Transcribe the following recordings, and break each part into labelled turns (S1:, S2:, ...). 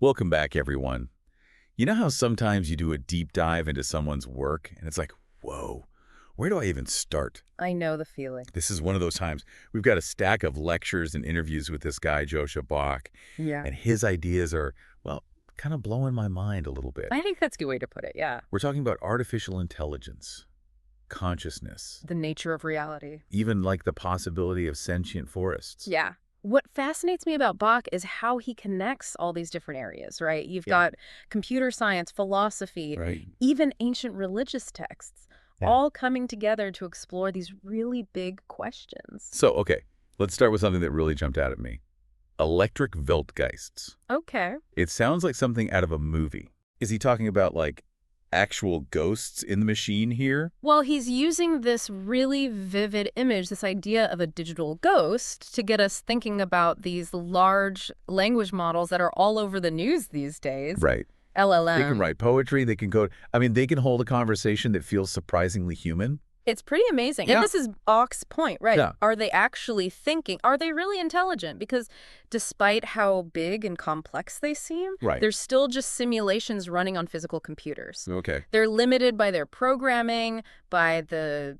S1: Welcome back, everyone. You know how sometimes you do a deep dive into someone's work and it's like, whoa, where do I even start?
S2: I know the feeling.
S1: This is one of those times. We've got a stack of lectures and interviews with this guy, Joscha Bach,
S2: Yeah.
S1: and his ideas are, well, kind of blowing my mind a little bit.
S2: I think that's a good way to put it, yeah.
S1: We're talking about artificial intelligence, consciousness,
S2: The nature of reality.
S1: even like the possibility of sentient forests.
S2: Yeah. What fascinates me about Bach is how he connects all these different areas, right? You've
S1: Yeah.
S2: got computer science, philosophy,
S1: Right.
S2: even ancient religious texts,
S1: Yeah.
S2: all coming together to explore these really big questions.
S1: So, okay, let's start with something that really jumped out at me. Electric Weltgeists.
S2: Okay.
S1: It sounds like something out of a movie. Is he talking about, like, actual ghosts in the machine here?
S2: Well, he's using this really vivid image, this idea of a digital ghost, to get us thinking about these large language models that are all over the news these days.
S1: Right.
S2: LLM.
S1: They can write poetry, they can code. I mean, they can hold a conversation that feels surprisingly human.
S2: It's pretty amazing.
S1: Yeah.
S2: And this is Bach's point, right?
S1: Yeah.
S2: Are they actually thinking? Are they really intelligent? Because despite how big and complex they seem,
S1: Right.
S2: they're still just simulations running on physical computers.
S1: Okay.
S2: They're limited by their programming, by the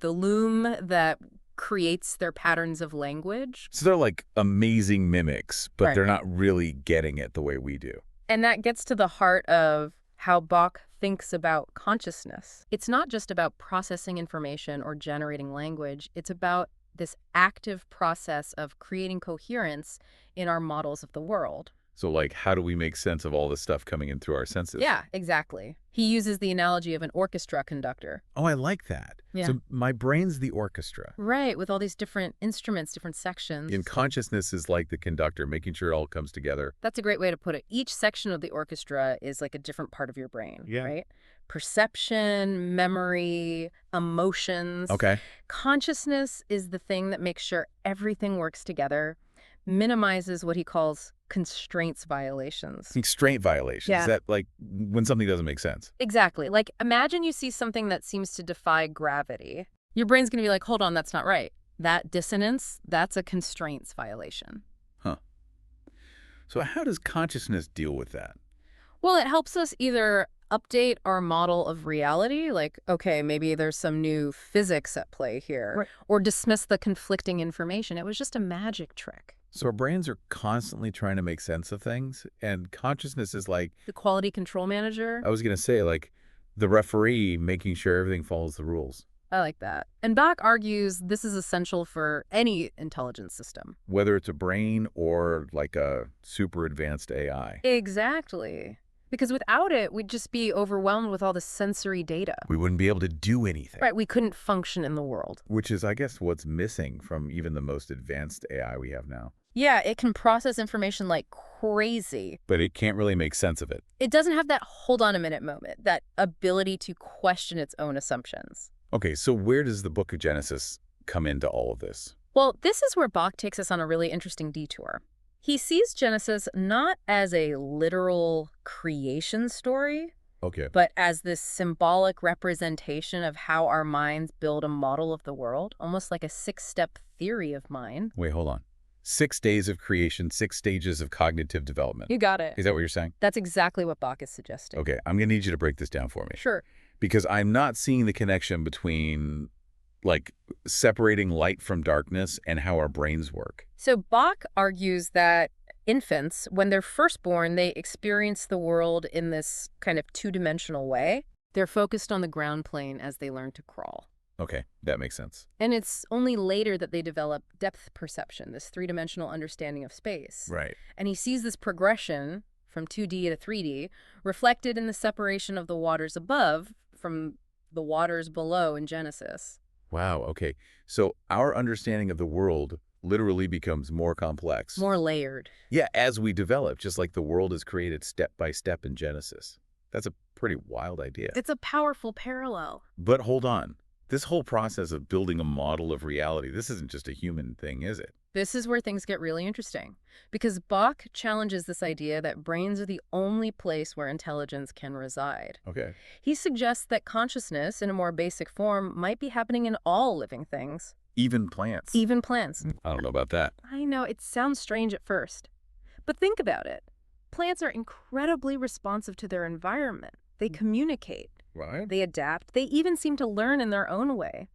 S2: loom that creates their patterns of language.
S1: So they're like amazing mimics, but
S2: Right.
S1: they're not really getting it the way we do.
S2: And that gets to the heart of how Bach thinks about consciousness. It's not just about processing information or generating language. It's about this active process of creating coherence in our models of the world.
S1: So, like, how do we make sense of all this stuff coming in through our senses?
S2: Yeah, exactly. He uses the analogy of an orchestra conductor.
S1: Oh, I like that.
S2: Yeah.
S1: So my brain's the orchestra.
S2: Right, with all these different instruments, different sections.
S1: And consciousness is like the conductor, making sure it all comes together.
S2: That's a great way to put it. Each section of the orchestra is like a different part of your brain,
S1: Yeah.
S2: right? Perception, memory, emotions.
S1: Okay.
S2: Consciousness is the thing that makes sure everything works together, minimizes what he calls constraints violations.
S1: Constraint violations.
S2: Yeah.
S1: Is that like when something doesn't make sense?
S2: Exactly. Like, imagine you see something that seems to defy gravity. Your brain's going to be like, hold on, that's not right. That dissonance, that's a constraints violation.
S1: Huh. So how does consciousness deal with that?
S2: Well, it helps us either update our model of reality, like, okay, maybe there's some new physics at play here,
S1: Right.
S2: or dismiss the conflicting information. It was just a magic trick.
S1: So our brains are constantly trying to make sense of things, and consciousness is like,
S2: The quality control manager,
S1: I was going to say, like, the referee making sure everything follows the rules.
S2: I like that. And Bach argues this is essential for any intelligence system.
S1: Whether it's a brain or like a super advanced AI.
S2: Exactly. Because without it, we'd just be overwhelmed with all the sensory data.
S1: We wouldn't be able to do anything.
S2: Right, we couldn't function in the world.
S1: Which is, I guess, what's missing from even the most advanced AI we have now.
S2: Yeah, it can process information like crazy.
S1: But it can't really make sense of it.
S2: It doesn't have that hold on a minute moment, that ability to question its own assumptions.
S1: Okay, so where does the Book of Genesis come into all of this?
S2: Well, this is where Bach takes us on a really interesting detour. He sees Genesis not as a literal creation story,
S1: Okay.
S2: but as this symbolic representation of how our minds build a model of the world, almost like a 6-step theory of mind.
S1: Wait, hold on. 6 days of creation, 6 stages of cognitive development.
S2: You got it.
S1: Is that what you're saying?
S2: That's exactly what Bach is suggesting.
S1: Okay, I'm going to need you to break this down for me.
S2: Sure.
S1: Because I'm not seeing the connection between, like, separating light from darkness and how our brains work.
S2: So Bach argues that infants, when they're first born, they experience the world in this kind of two-dimensional way. They're focused on the ground plane as they learn to crawl.
S1: Okay, that makes sense.
S2: And it's only later that they develop depth perception, this three-dimensional understanding of space.
S1: Right.
S2: And he sees this progression from 2D to 3D reflected in the separation of the waters above from the waters below in Genesis.
S1: Wow, okay. So our understanding of the world literally becomes more complex.
S2: More layered.
S1: Yeah, as we develop, just like the world is created step by step in Genesis. That's a pretty wild idea.
S2: It's a powerful parallel.
S1: But hold on. This whole process of building a model of reality, this isn't just a human thing, is it?
S2: This is where things get really interesting, because Bach challenges this idea that brains are the only place where intelligence can reside.
S1: Okay.
S2: He suggests that consciousness, in a more basic form, might be happening in all living things.
S1: Even plants.
S2: Even plants.
S1: I don't know about that.
S2: I know, it sounds strange at first. But think about it. Plants are incredibly responsive to their environment. They communicate,
S1: Right.
S2: they adapt, they even seem to learn in their own way.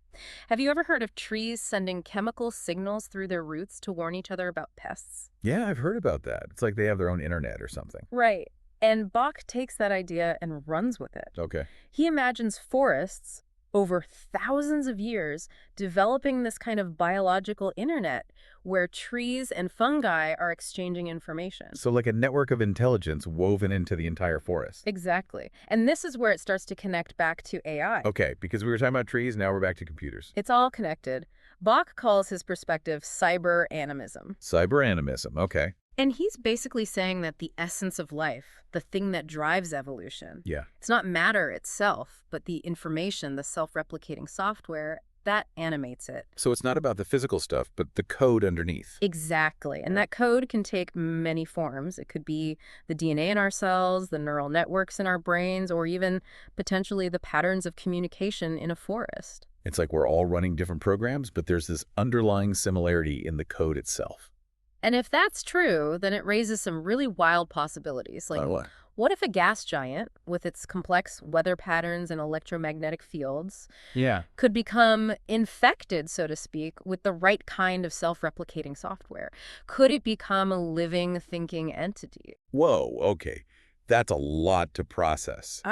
S2: Have you ever heard of trees sending chemical signals through their roots to warn each other about pests?
S1: Yeah, I've heard about that. It's like they have their own internet or something.
S2: Right. And Bach takes that idea and runs with it.
S1: Okay.
S2: He imagines forests over thousands of years developing this kind of biological internet where trees and fungi are exchanging information.
S1: So like a network of intelligence woven into the entire forest.
S2: Exactly. And this is where it starts to connect back to AI.
S1: Okay, because we were talking about trees, now we're back to computers.
S2: It's all connected. Bach calls his perspective cyber animism.
S1: Cyber animism, okay.
S2: And he's basically saying that the essence of life, the thing that drives evolution,
S1: Yeah.
S2: it's not matter itself, but the information, the self-replicating software, that animates it.
S1: So it's not about the physical stuff, but the code underneath.
S2: Exactly. And that code can take many forms. It could be the DNA in our cells, the neural networks in our brains, or even potentially the patterns of communication in a forest.
S1: It's like we're all running different programs, but there's this underlying similarity in the code itself.
S2: And if that's true, then it raises some really wild possibilities. Like,
S1: What?
S2: what if a gas giant, with its complex weather patterns and electromagnetic fields,
S1: Yeah.
S2: could become infected, so to speak, with the right kind of self-replicating software? Could it become a living, thinking entity?
S1: Whoa, okay. That's a lot to process.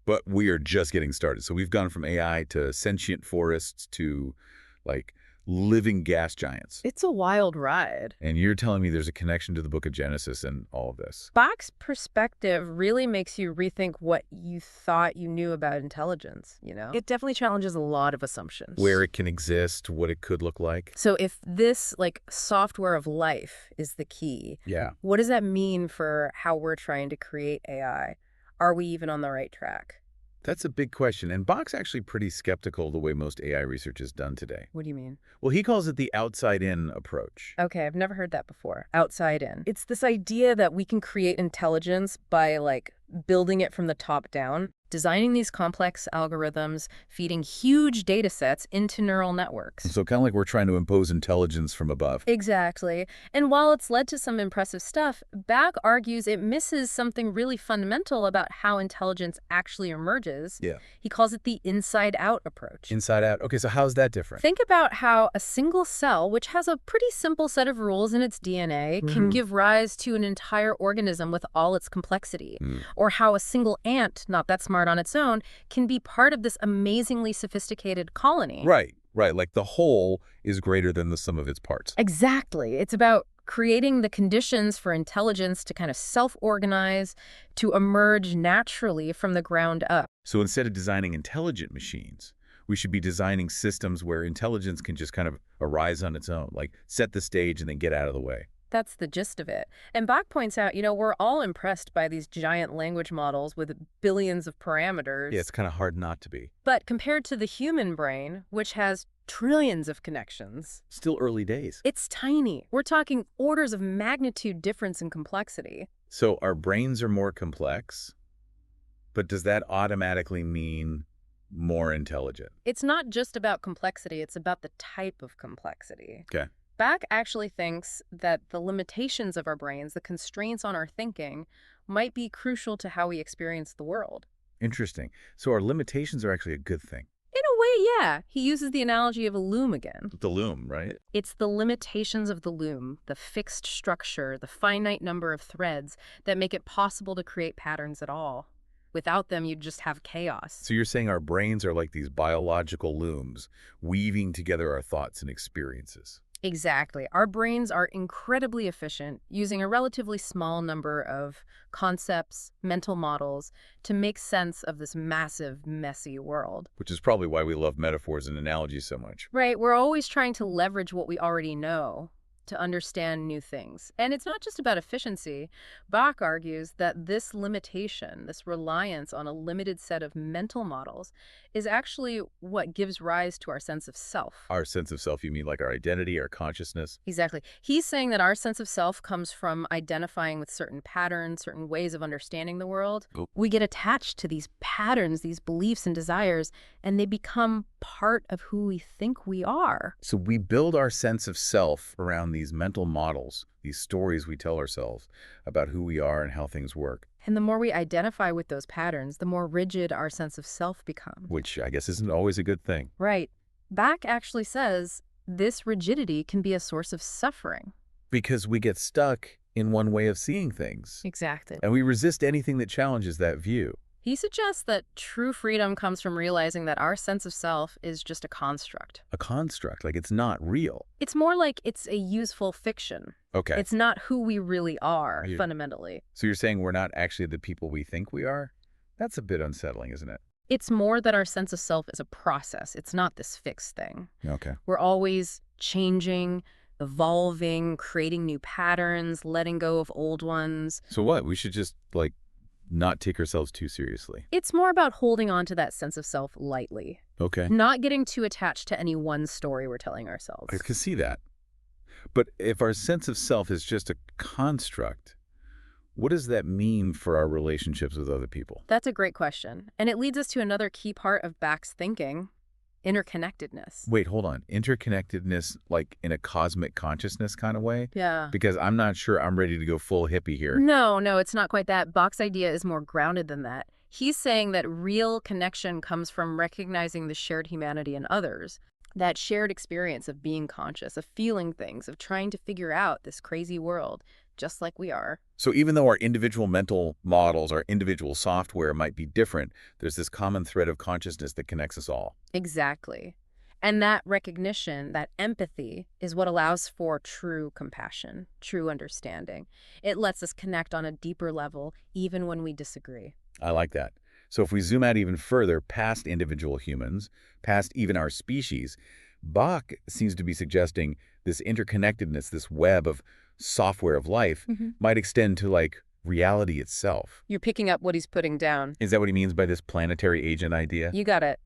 S1: But we are just getting started. So we've gone from AI to sentient forests to, like, living gas giants.
S2: It's a wild ride.
S1: And you're telling me there's a connection to the book of Genesis and all of this.
S2: Bach's perspective really makes you rethink what you thought you knew about intelligence, you know? It definitely challenges a lot of assumptions.
S1: Where it can exist, what it could look like.
S2: So if this, like, software of life is the key,
S1: Yeah.
S2: what does that mean for how we're trying to create AI? Are we even on the right track?
S1: That's a big question. And Bach's actually pretty skeptical the way most AI research is done today.
S2: What do you mean?
S1: Well, he calls it the outside-in approach.
S2: Okay, I've never heard that before. Outside in. It's this idea that we can create intelligence by, like, building it from the top down, designing these complex algorithms, feeding huge data sets into neural networks.
S1: So kind of like we're trying to impose intelligence from above.
S2: Exactly. And while it's led to some impressive stuff, Bach argues it misses something really fundamental about how intelligence actually emerges.
S1: Yeah.
S2: He calls it the inside-out approach.
S1: Inside out. Okay, so how's that different?
S2: Think about how a single cell, which has a pretty simple set of rules in its DNA, can give rise to an entire organism with all its complexity. Or how a single ant, not that smart on its own, can be part of this amazingly sophisticated colony.
S1: Right. Like the whole is greater than the sum of its parts.
S2: Exactly. It's about creating the conditions for intelligence to kind of self-organize, to emerge naturally from the ground up.
S1: So instead of designing intelligent machines, we should be designing systems where intelligence can just kind of arise on its own, like set the stage and then get out of the way.
S2: That's the gist of it. And Bach points out, we're all impressed by these giant language models with billions of parameters.
S1: Yeah, it's kind of hard not to be.
S2: But compared to the human brain, which has trillions of connections,
S1: Still early days.
S2: it's tiny. We're talking orders of magnitude difference in complexity.
S1: So our brains are more complex, but does that automatically mean more intelligent?
S2: It's not just about complexity, it's about the type of complexity.
S1: Okay.
S2: Bach actually thinks that the limitations of our brains, the constraints on our thinking, might be crucial to how we experience the world.
S1: Interesting. So our limitations are actually a good thing.
S2: In a way, yeah. He uses the analogy of a loom again.
S1: The loom, right?
S2: It's the limitations of the loom, the fixed structure, the finite number of threads that make it possible to create patterns at all. Without them, you'd just have chaos.
S1: So you're saying our brains are like these biological looms, weaving together our thoughts and experiences.
S2: Exactly. Our brains are incredibly efficient, using a relatively small number of concepts, mental models, to make sense of this massive, messy world.
S1: Which is probably why we love metaphors and analogies so much.
S2: Right, we're always trying to leverage what we already know to understand new things. And it's not just about efficiency. Bach argues that this limitation, this reliance on a limited set of mental models, is actually what gives rise to our sense of self.
S1: Our sense of self, you mean like our identity, our consciousness?
S2: Exactly. He's saying that our sense of self comes from identifying with certain patterns, certain ways of understanding the world.
S1: Oh.
S2: We get attached to these patterns, these beliefs and desires, and they become part of who we think we are.
S1: So we build our sense of self around these mental models, these stories we tell ourselves about who we are and how things work.
S2: And the more we identify with those patterns, the more rigid our sense of self becomes.
S1: Which I guess isn't always a good thing.
S2: Right. Bach actually says this rigidity can be a source of suffering.
S1: Because we get stuck in one way of seeing things.
S2: Exactly.
S1: And we resist anything that challenges that view.
S2: He suggests that true freedom comes from realizing that our sense of self is just a construct.
S1: A construct, like it's not real.
S2: It's more like it's a useful fiction.
S1: Okay.
S2: It's not who we really are, fundamentally.
S1: So you're saying we're not actually the people we think we are? That's a bit unsettling, isn't it?
S2: It's more that our sense of self is a process. It's not this fixed thing.
S1: Okay.
S2: We're always changing, evolving, creating new patterns, letting go of old ones.
S1: So what? We should just, not take ourselves too seriously.
S2: It's more about holding on to that sense of self lightly.
S1: Okay.
S2: Not getting too attached to any one story we're telling ourselves.
S1: I can see that. But if our sense of self is just a construct, what does that mean for our relationships with other people?
S2: That's a great question. And it leads us to another key part of Bach's thinking, interconnectedness.
S1: Wait, hold on. Interconnectedness, like in a cosmic consciousness kind of way?
S2: Yeah.
S1: Because I'm not sure I'm ready to go full hippie here.
S2: No, it's not quite that. Bach's idea is more grounded than that. He's saying that real connection comes from recognizing the shared humanity in others, that shared experience of being conscious, of feeling things, of trying to figure out this crazy world, just like we are.
S1: So even though our individual mental models, our individual software might be different, there's this common thread of consciousness that connects us all.
S2: Exactly. And that recognition, that empathy, is what allows for true compassion, true understanding. It lets us connect on a deeper level, even when we disagree.
S1: I like that. So if we zoom out even further past individual humans, past even our species, Bach seems to be suggesting this interconnectedness, this web of software of life, might extend to, reality itself.
S2: You're picking up what he's putting down.
S1: Is that what he means by this planetary agent idea?
S2: You got it.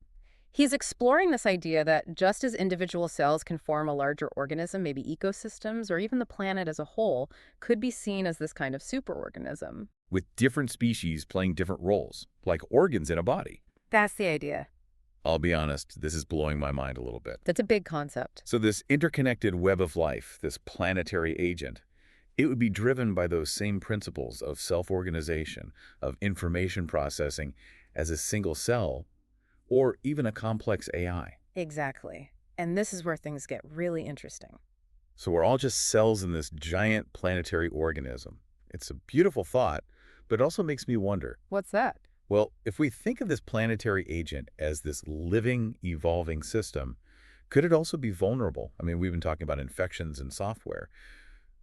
S2: He's exploring this idea that just as individual cells can form a larger organism, maybe ecosystems, or even the planet as a whole, could be seen as this kind of superorganism.
S1: With different species playing different roles, like organs in a body.
S2: That's the idea.
S1: I'll be honest, this is blowing my mind a little bit.
S2: That's a big concept.
S1: So this interconnected web of life, this planetary agent, it would be driven by those same principles of self-organization, of information processing as a single cell, or even a complex AI.
S2: Exactly. And this is where things get really interesting.
S1: So we're all just cells in this giant planetary organism. It's a beautiful thought, but it also makes me wonder.
S2: What's that?
S1: Well, if we think of this planetary agent as this living, evolving system, could it also be vulnerable? I mean, we've been talking about infections and software.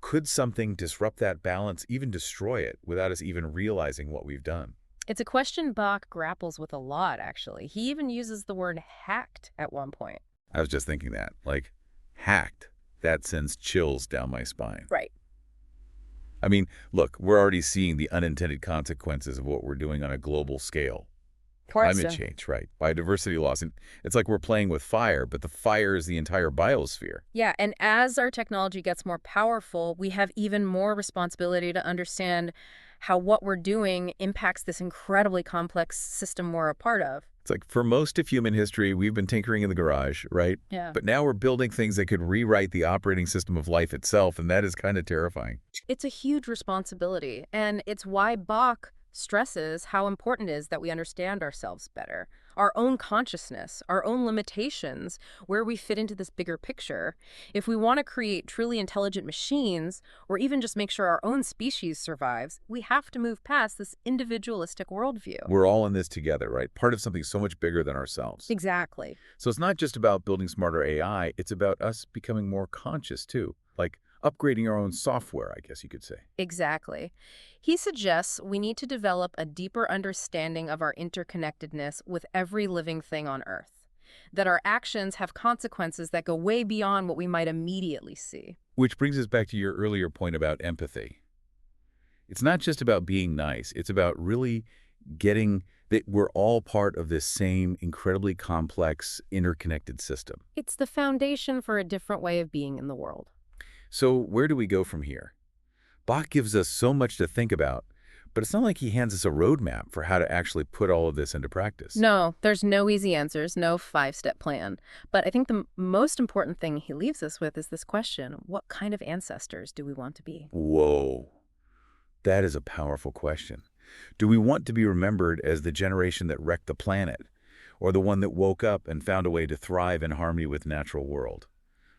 S1: Could something disrupt that balance, even destroy it, without us even realizing what we've done?
S2: It's a question Bach grapples with a lot, actually. He even uses the word hacked at one point.
S1: I was just thinking that. Hacked. That sends chills down my spine.
S2: Right.
S1: I mean, look, we're already seeing the unintended consequences of what we're doing on a global scale. Climate change, right? Biodiversity loss. And it's like we're playing with fire, but the fire is the entire biosphere.
S2: Yeah, and as our technology gets more powerful, we have even more responsibility to understand how what we're doing impacts this incredibly complex system we're a part of.
S1: It's like for most of human history, we've been tinkering in the garage, right?
S2: Yeah.
S1: But now we're building things that could rewrite the operating system of life itself, and that is kind of terrifying.
S2: It's a huge responsibility, and it's why Bach stresses how important it is that we understand ourselves better, our own consciousness, our own limitations, where we fit into this bigger picture. If we want to create truly intelligent machines, or even just make sure our own species survives, we have to move past this individualistic worldview.
S1: We're all in this together, right? Part of something so much bigger than ourselves.
S2: Exactly.
S1: So it's not just about building smarter AI, it's about us becoming more conscious too, like upgrading our own software, I guess you could say.
S2: Exactly. He suggests we need to develop a deeper understanding of our interconnectedness with every living thing on Earth, that our actions have consequences that go way beyond what we might immediately see.
S1: Which brings us back to your earlier point about empathy. It's not just about being nice, it's about really getting that we're all part of this same incredibly complex, interconnected system.
S2: It's the foundation for a different way of being in the world.
S1: So where do we go from here? Bach gives us so much to think about, But it's not like he hands us a roadmap for how to actually put all of this into practice.
S2: No, there's no easy answers, no five-step plan. But I think the most important thing he leaves us with is this question: what kind of ancestors do we want to be?
S1: Whoa, that is a powerful question. Do we want to be remembered as the generation that wrecked the planet, or the one that woke up and found a way to thrive in harmony with the natural world?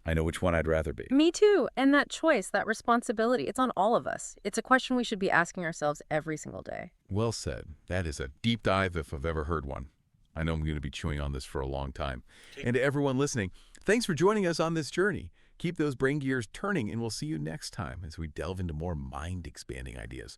S1: I know which one I'd rather be.
S2: Me too. And that choice, that responsibility, it's on all of us. It's a question we should be asking ourselves every single day.
S3: Well said. That is a deep dive if I've ever heard one. I know I'm going to be chewing on this for a long time. And to everyone listening, thanks for joining us on this journey. Keep those brain gears turning, and we'll see you next time as we delve into more mind-expanding ideas.